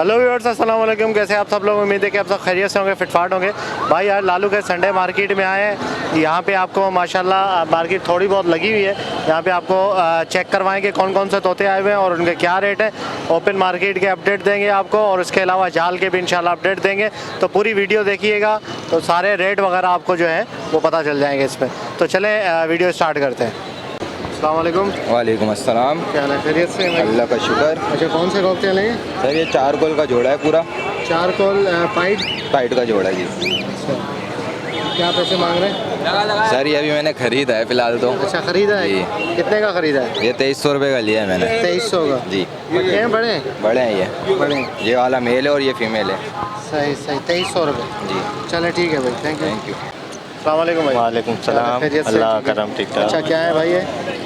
Hello viewers, अस्सलाम वालेकुम। कैसे आप सब लोग? उम्मीद है कि आप सब खैरियत से होंगे, फिटफाट होंगे। भाई यार लालू के संडे मार्केट में आए हैं। यहाँ पे आपको माशाल्लाह मार्केट थोड़ी बहुत लगी हुई है। यहाँ पे आपको चेक करवाएंगे कौन कौन से तोते आए हुए हैं और उनके क्या रेट है। ओपन मार्केट के अपडेट देंगे आपको और उसके अलावा जाल के भी इंशाल्लाह अपडेट देंगे। तो पूरी वीडियो देखिएगा तो सारे रेट वगैरह आपको जो है वो पता चल जाएंगे इसमें। तो चलें वीडियो स्टार्ट करते हैं। अस्सलाम वालेकुम। वालेकुम अस्सलाम। क्या हाल है? खैरियत से? अल्लाह का शुक्र। अच्छा, कौन से कॉकटेल है? सर ये 4 कॉल का जोड़ा है पूरा। 4 कॉल पाइट का जोड़ा जी। अच्छा, क्या पैसे मांग रहे हैं? सर ये अभी मैंने खरीदा है फिलहाल तो। अच्छा, खरीदा है? जी। कितने का खरीदा है? ये 2300 रुपये का लिया है मैंने। 2300 का जी। बड़े हैं? बड़े हैं ये। बड़े हैं। ये वाला मेल है और ये फीमेल है। सही सही, 2300 रुपये। जी। चले ठीक है भाई, थैंक यू। अस्सलाम वालेकुम भाई। वालेकुम सलाम। अल्लाह करम ठीक ठाक। अच्छा, क्या है भाई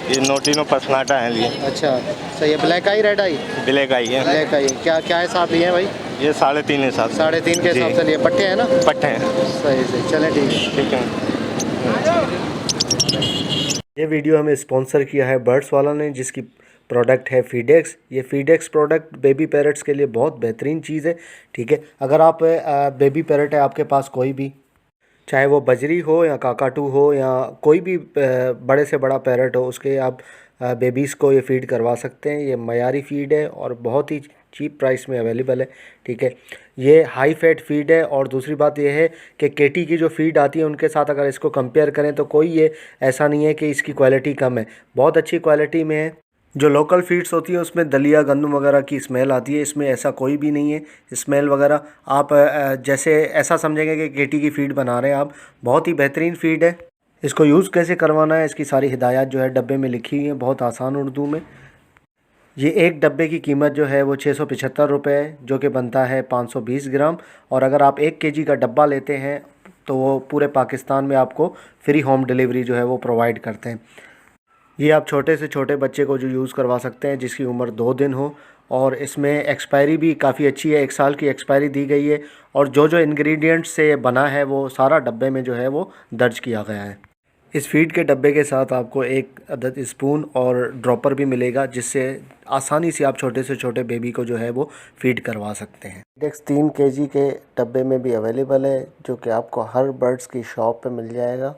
ये नोटिनो पसनाटा है लिए। अच्छा सही है। Black eye red eye? Black eye है। Black eye. क्या क्या हिसाब लिए हैं भाई? ये 3.5 हिसाब से। 3.5 के हिसाब से लिए। पट्टे हैं ना? पट्टे हैं। सही सही, चले ठीक है। ठीक है। ये वीडियो हमें स्पॉन्सर किया है बर्ड्स वाला ने, जिसकी प्रोडक्ट है फीडेक्स। ये फीडेक्स प्रोडक्ट बेबी पैरट्स के लिए बहुत बेहतरीन चीज़ है। ठीक है, अगर आप बेबी पैरट है आपके पास कोई भी, चाहे वो बजरी हो या काकाटू हो या कोई भी बड़े से बड़ा पैरट हो, उसके आप बेबीज़ को ये फ़ीड करवा सकते हैं। ये मयारी फ़ीड है और बहुत ही चीप प्राइस में अवेलेबल है। ठीक है, ये हाई फैट फ़ीड है। और दूसरी बात ये है कि केटी की जो फ़ीड आती है उनके साथ अगर इसको कंपेयर करें तो कोई ये ऐसा नहीं है कि इसकी क्वालिटी कम है, बहुत अच्छी क्वालिटी में है। जो लोकल फीड्स होती है उसमें दलिया गंदम वगैरह की स्मेल आती है, इसमें ऐसा कोई भी नहीं है स्मेल वगैरह। आप जैसे ऐसा समझेंगे कि केटी की फ़ीड बना रहे हैं आप। बहुत ही बेहतरीन फ़ीड है। इसको यूज़ कैसे करवाना है इसकी सारी हिदायत जो है डब्बे में लिखी हुई है, बहुत आसान उर्दू में। ये एक डब्बे की कीमत जो है वो 675 रुपये है, जो कि बनता है 520 ग्राम। और अगर आप 1 kg का डब्बा लेते हैं तो वो पूरे पाकिस्तान में आपको फ्री होम डिलीवरी जो है वो प्रोवाइड करते हैं। ये आप छोटे से छोटे बच्चे को जो यूज़ करवा सकते हैं जिसकी उम्र 2 दिन हो। और इसमें एक्सपायरी भी काफ़ी अच्छी है, 1 साल की एक्सपायरी दी गई है। और जो जो इंग्रेडिएंट्स से बना है वो सारा डब्बे में जो है वो दर्ज किया गया है। इस फीड के डब्बे के साथ आपको 1 अदद स्पून और ड्रॉपर भी मिलेगा, जिससे आसानी से आप छोटे से छोटे बेबी को जो है वो फीड करवा सकते हैं। फीडेक्स 3 kg के डब्बे में भी अवेलेबल है, जो कि आपको हर बर्ड्स की शॉप पे मिल जाएगा।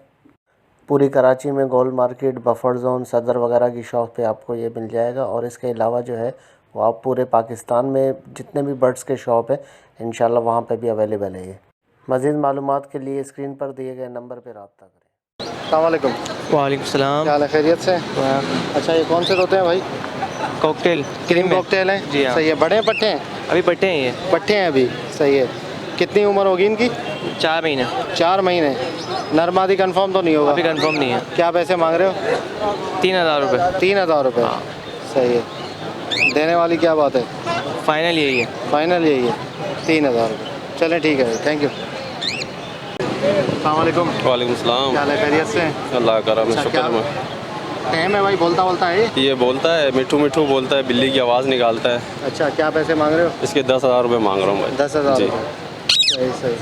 पूरी कराची में गोल मार्केट, बफर जोन, सदर वगैरह की शॉप पे आपको ये मिल जाएगा। और इसके अलावा जो है वो आप पूरे पाकिस्तान में जितने भी बर्ड्स के शॉप है इंशाल्लाह वहाँ पे भी अवेलेबल है ये। मज़ीद मालूमात के लिए स्क्रीन पर दिए गए नंबर पर रब्ता करें। अस्सलाम वालेकुम। वालेकुम सलाम। क्या हाल है? खैरियत से? अच्छा, ये कौन से तोते हैं भाई? कॉकटेल क्रीम कॉकटेल हैं? जी हाँ। सही है। बड़े हैं पट्टे हैं? अभी पट्टे हैं ये। पट्टे हैं अभी। सही है। कितनी उम्र होगी इनकी? 4 महीने। 4 महीने। नरमादी कंफर्म तो नहीं होगा? अभी कंफर्म नहीं है। क्या पैसे मांग रहे हो? 3000 रुपये। 3000 रुपये? हाँ। सही है। देने वाली क्या बात है? फाइनल यही है। फाइनल यही है, 3000 रुपये। चलें ठीक है भाई, थैंक यू। अस्सलाम वालेकुम। वालेकुम सलाम। क्या हाल है? खैरियत से? अल्लाह करम अच्छा, शुक्र में। टाइम है भाई? बोलता बोलता है ये बोलता है, मिठू मिठू बोलता है, बिल्ली की आवाज़ निकालता है। अच्छा, क्या पैसे मांग रहे हो? इसके 10,000 रुपये मांग रहा हूँ भाई। 10,000 जी। रुपये। सही सही।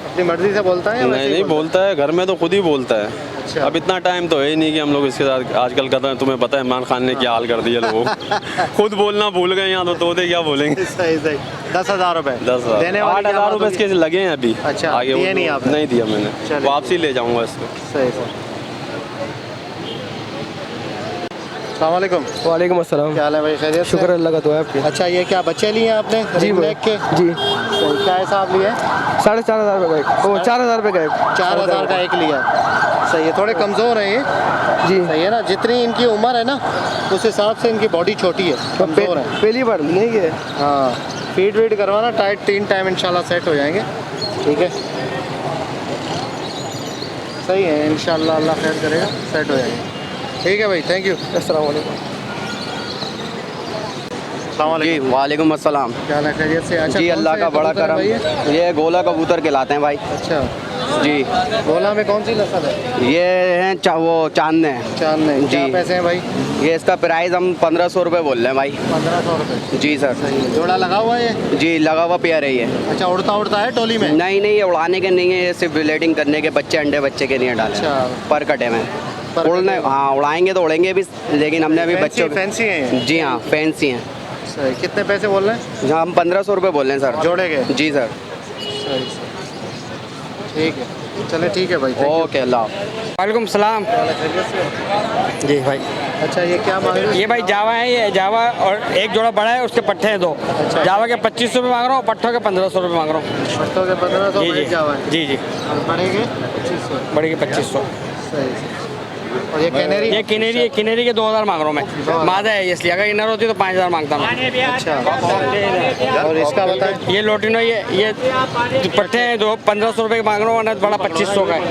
अपनी मर्ज़ी से बोलता है या वैसे ही नहीं बोलता है, घर में तो खुद ही बोलता है। अच्छा। अब इतना टाइम तो है ही नहीं कि हम लोग इसके साथ आजकल का, तुम्हें पता है इमरान खान ने क्या हाल कर दिया लोगों खुद बोलना भूल गए, यहाँ तो तोते क्या बोलेंगे। सही सही। 10,000 रुपये? 10,000। देने वाली क्या 8,000 बात रुपये होगी? इसके लगे हैं अभी। अच्छा, आगे दिए नहीं आपने? नहीं दिया मैंने, चलिए। वापसी ले जाऊँगा इसको। सही सही। अस्सलाम वालेकुम। वालेकुम अस्सलाम। क्या हाल है भाई? खैरियत से? शुक्र अल्लाह का, दुआ है आपकी। अच्छा, ये क्या बच्चे लिए हैं आपने? जी भाई। ब्लैक के? जी। सही। क्या हिसाब लिए? 4,500 रुपये का एक। 4,000 रुपये का एक। 4000 का एक लिया है। सही है। थोड़े कमज़ोर हैं ये? जी। सही है ना? जितनी इनकी उम्र है ना उस हिसाब से इनकी बॉडी छोटी है, कमज़ोर है। पहली बार नहीं है। हाँ, फीड वीड करवाना टाइट, 3 टाइम इंशाल्लाह सेट हो जाएंगे। ठीक है, सही है। इंशाल्लाह अल्लाह खैर करेगा, सेट हो जाएंगे। ठीक है भाई, थैंक यू। अस्सलाम वालेकुम। जी, वालेकुम अस्सलाम। क्या हाल है? खैरियत से? अच्छा, जी कौन अल्लाह से का बड़ा कबूतर है करम। भाई ये? ये गोला कबूतर कहलाते हैं भाई। अच्छा जी। गोला में कौन सी नस्ल है? ये हैं वो चांद हैं। चांद में? क्या जी। पैसे हैं भाई? ये इसका प्राइस हम 1500 रुपये बोल रहे हैं भाई। 1500 रुपये? जी सर। सही है। जोड़ा लगा हुआ है ये? जी लगा हुआ पेयर है ये। अच्छा, उड़ता उड़ता है टोली में? नहीं नहीं, ये उड़ाने के नहीं है, ये सिर्फ ब्रीडिंग करने के, बच्चे अंडे बच्चे के लिए डाले। अच्छा। पर कटे में पर उड़ने, कटे। हाँ उड़ाएंगे तो उड़ेंगे भी, लेकिन हमने अभी बच्चों फैंसी हैं ये? जी हाँ फैंसी हैं। सही, कितने पैसे बोल रहे हैं? जहाँ हम 1500 रुपये बोल रहे हैं सर। जोड़े के? जी सर। सही सही, ठीक है, चले ठीक है भाई, thank you। ओके, अल्लाह। वालेकुम सलाम। खैरियत से? जी भाई, अच्छा, ये क्या मांग रहे हो? ये भाई जावा है, ये जावा और एक जोड़ा बड़ा है, उसके पट्टे हैं 2। जावा के 2500 रुपये मांग रहा हूँ, पट्टों के 1500 रुपये मांग रहा हूँ। पट्टों के 1500, जी बड़े जी जावा है। जी जी, और बड़े के 2500। बड़ी के 2500। सही सही। और ये कैनेरी? ये किनेरी के 2000 मांग रहा हूँ मैं। मादा है इसलिए, अगर इनर होती तो 5000 मांगता मैं। अच्छा, और इसका बताएं? ये लोटिनो, ये पट्टे हैं 2, 1500 रुपये के मांग रहा हूँ, वरना बड़ा 2500 का है।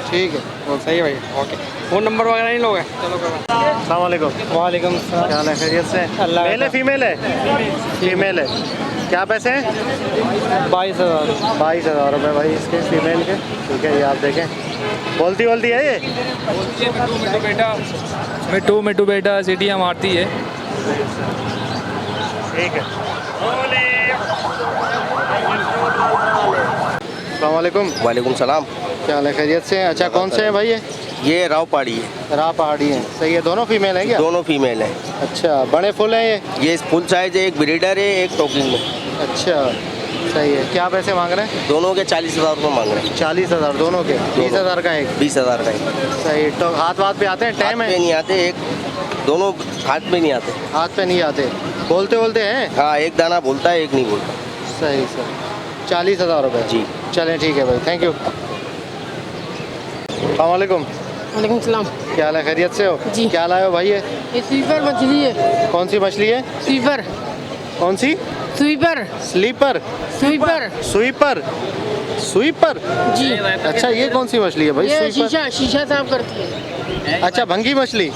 ठीक है, सही है भाई, ओके। फ़ोन नंबर वगैरह नहीं लोगे? चलो अस्सलाम वालेकुम। वालेकुम सलाम। क्या हाल है, खैरियत से? अल्लाह मेल है फीमेल है? फीमेल है। क्या पैसे हैं? 22,000। 22,000 रुपये भाई इसके, फीमेल के। ठीक है, ये आप देखें, बोलती है ये? मिट्टू बेटा सीटियाँ मारती है। ठीक है। अस्सलाम वालेकुम। वालेकुम सलाम। क्या हाल है, खैरियत से? अच्छा, कौन से हैं भाई ये? ये राव पहाड़ी है। राह पहाड़ी हैं। सही है, दोनों फीमेल हैं क्या? दोनों फीमेल हैं। अच्छा, बड़े फुल हैं ये? ये फुल साइज है, एक ब्रीडर है, एक टोकिंग है। अच्छा, सही है। क्या पैसे मांग रहे हैं? दोनों के 40,000 रुपये मांग रहे हैं। 40,000 दोनों के? 20,000 का एक? 20,000 का है। सही। तो हाथ वाथ पे आते हैं? टाइम हाथ पे है? नहीं आते, एक दोनों हाथ पे नहीं आते। हाथ पे नहीं आते, बोलते हैं? हाँ, एक दाना बोलता है, एक नहीं बोलता। सही सर। 40,000 रुपये? जी। चलें ठीक है भाई, थैंक यू। वालेकुम। वालेकुम सलाम। क्या हाल है, खैरियत से हो? जी। क्या लाए हो भाई ये? ये स्वीपर मछली है। कौन सी मछली है? स्वीपर। कौन सी? Sweeper. Sleeper? Sweeper. Sweeper? Sweeper? जी। अच्छा, ये कौन सी मछली है भाई? ये स्वीपर? शीशा साफ करती है। अच्छा, भंगी मछली?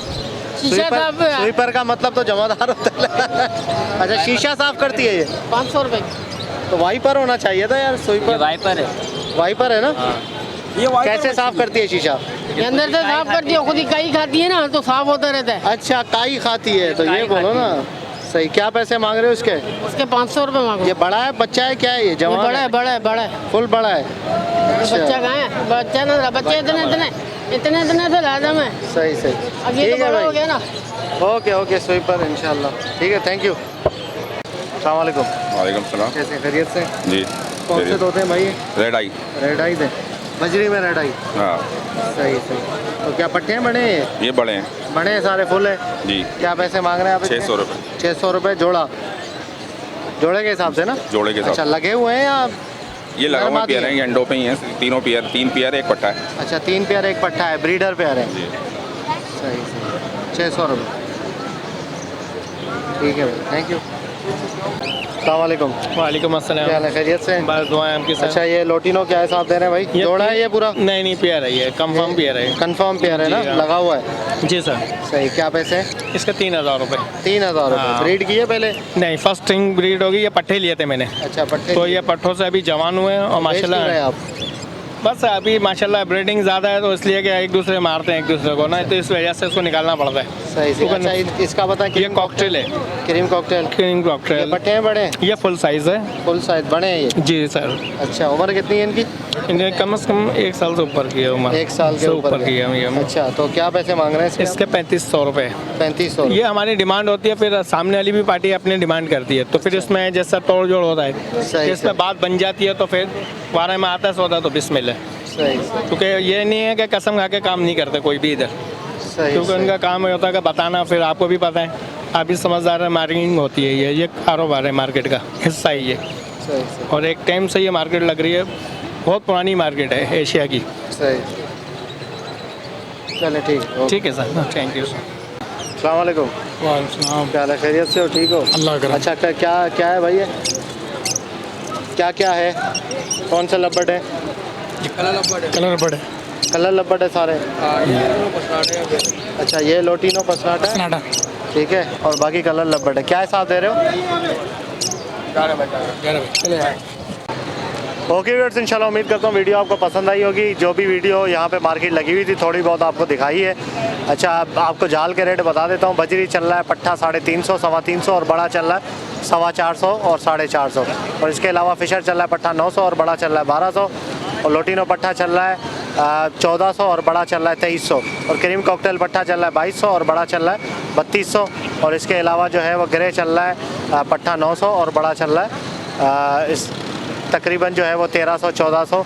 शीशा साफ। स्वीपर का मतलब तो जमादार होता है। अच्छा, शीशा साफ करती है ये? 500 रुपये। तो वाइपर होना चाहिए था यार। स्वीपर वाइपर है। वाइपर है ना? ये कैसे साफ करती है शीशा? ये अंदर से साफ करती है, खुद ही कई खाती है ना, तो साफ होता रहता है। अच्छा, काई खाती है, तो ये बोलो ना। सही। क्या पैसे मांग रहे हो इसके? उसके 500 रुपये मांगो। ये बड़ा है, बच्चा है, क्या है ये? ये जवान बड़ा है, बड़ा है, बड़ा है। फुल बड़ा है? बच्चा कहाँ है? बच्चा ना, बच्चे इतने से लाजम है। सही सही, अब ये ठीक तो है बड़ा हो भाई। गया ना। ओके ओके, स्वीपर इंशाल्लाह। ठीक है, थैंक यू। अस्सलाम वालेकुम। वालेकुम सलाम। कैसे, खैरियत से? जी। कौन से तोते हैं भाई? रेड आई। रेड आई थे? बजरी में रेड आई? हाँ, सही सही। तो क्या पट्टे हैं बड़े हैं? ये बड़े हैं। बड़े हैं सारे, फुल है? जी। क्या पैसे मांग रहे हैं आप? 600 रुपये। 600 रुपये जोड़ा? जोड़े के हिसाब से ना? जोड़े के अच्छा, साथ। लगे हुए हैं या? ये लगा हुआ नरमादी पेयर है, ये अंडों पे ही है। तीनों पेयर, 3 पेयर एक पट्टा है। अच्छा, 3 पेयर एक पट्टा है, ब्रीडर पेयर है? जी। सही सही। 600 रुपये। ठीक है भाई, थैंक यू। अस्सलाम वालेकुम। वालेकुम अस्सलाम। क्या हाल है, खैरियत से? बस दुआएं आपके साथ। अच्छा, ये लोटिनो क्या हिसाब दे रहे हैं भाई? जोड़ा है ये पूरा? नहीं, पेयर है ये, कंफर्म पेयर है। कंफर्म पेयर है ना? जी, हाँ। लगा हुआ है? जी सर। सही। क्या पैसे हैं? इसका 3,000 रुपये। 3,000 रुपये। हाँ। ब्रीड की है पहले? नहीं, फर्स्ट स्ट्रिंग ब्रीड होगी, ये पट्टे लिए थे मैंने। अच्छा, पट्टे तो लिए। ये पट्टों से अभी जवान हुए हैं और बेच क्यों रहे हैं माशाल्लाह आप? बस अभी माशाल्लाह ब्रीडिंग ज़्यादा है, तो इसलिए कि एक दूसरे मारते हैं एक दूसरे को ना, तो इस वजह से इसको निकालना पड़ता है। सही सही। अच्छा, इसका बताएं। ये कॉकटेल है। Cream cocktail? क्रीम ये कॉकटेल। पट्टे हैं बड़े? ये फुल साइज़ है। फुल साइज बड़े हैं ये? जी सर। अच्छा, उम्र कितनी है इनकी? इन्हें कम से कम 1 साल से ऊपर की है उम्र। 1 साल के से ऊपर की है ये उम्र। अच्छा, तो क्या पैसे मांग रहे हैं इसके? इसके 3500 रुपये। 3500? ये हमारी डिमांड होती है, फिर सामने वाली भी पार्टी अपनी डिमांड करती है, तो फिर इसमें जैसा तोड़ जोड़ होता है, सही इसमें बात बन जाती है, तो फिर बारह में आता है सौदा, तो बिस्मिल्लाह। सही सही। क्योंकि ये नहीं है कि कसम खा के काम नहीं करते कोई भी इधर, सही क्योंकि सही। उनका काम होता है कि बताना, फिर आपको भी पता है, आप भी समझदार है, मार्केटिंग होती है, ये कारोबार है, मार्केट का हिस्सा ही है। सही सही। और एक टाइम से ये मार्केट लग रही है, बहुत पुरानी मार्केट है एशिया की। सही। चले ठीक। ठीक है सर, थैंक यू सर। अस्सलाम वालेकुम। क्या हाल है, खैरियत से हो? ठीक हो? अल्लाह का। अच्छा, क्या क्या है भाई ये? क्या क्या है? कौन सा लब्बड़ है? कलर बड़े कलर लब्बड़ है सारे? अच्छा, ये लोटिनो पसनाटा है? ठीक है, और बाकी कलर लब्बड़ है। क्या हिसाब दे रहे हो? ओके व्यूअर्स, इंशाल्लाह उम्मीद करता हूँ वीडियो आपको पसंद आई होगी। जो भी वीडियो यहाँ पे मार्केट लगी हुई थी, थोड़ी बहुत आपको दिखाई है। अच्छा, आपको जाल के रेट बता देता हूँ। बजरी चल रहा है पट्ठा 350, 325 और बड़ा चल रहा है 425 और 450। और इसके अलावा फिशर चल रहा है पट्ठा 900 और बड़ा चल रहा है 1200। और लोटिनो पट्ठा चल रहा है 1400 और बड़ा चल रहा है 2300। और क्रीम कॉकटेल पट्ठा चल रहा है 2200 और बड़ा चल रहा है 3200। और इसके अलावा जो है वो ग्रे चल रहा है पट्ठा 900 और बड़ा चल रहा है इस तकरीबन जो है वो 1300, 1400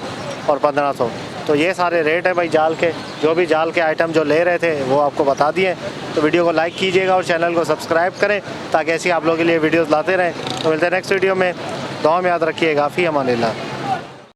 और 1500। तो ये सारे रेट है भाई जाल के। जो भी जाल के आइटम जो ले रहे थे वो आपको बता दिए। तो वीडियो को लाइक कीजिएगा और चैनल को सब्सक्राइब करें ताकि ऐसी आप लोगों के लिए वीडियोस लाते रहें। तो मिलते हैं नेक्स्ट वीडियो में। दुआ में याद रखिएगा। फ़ी अमानिल्लाह।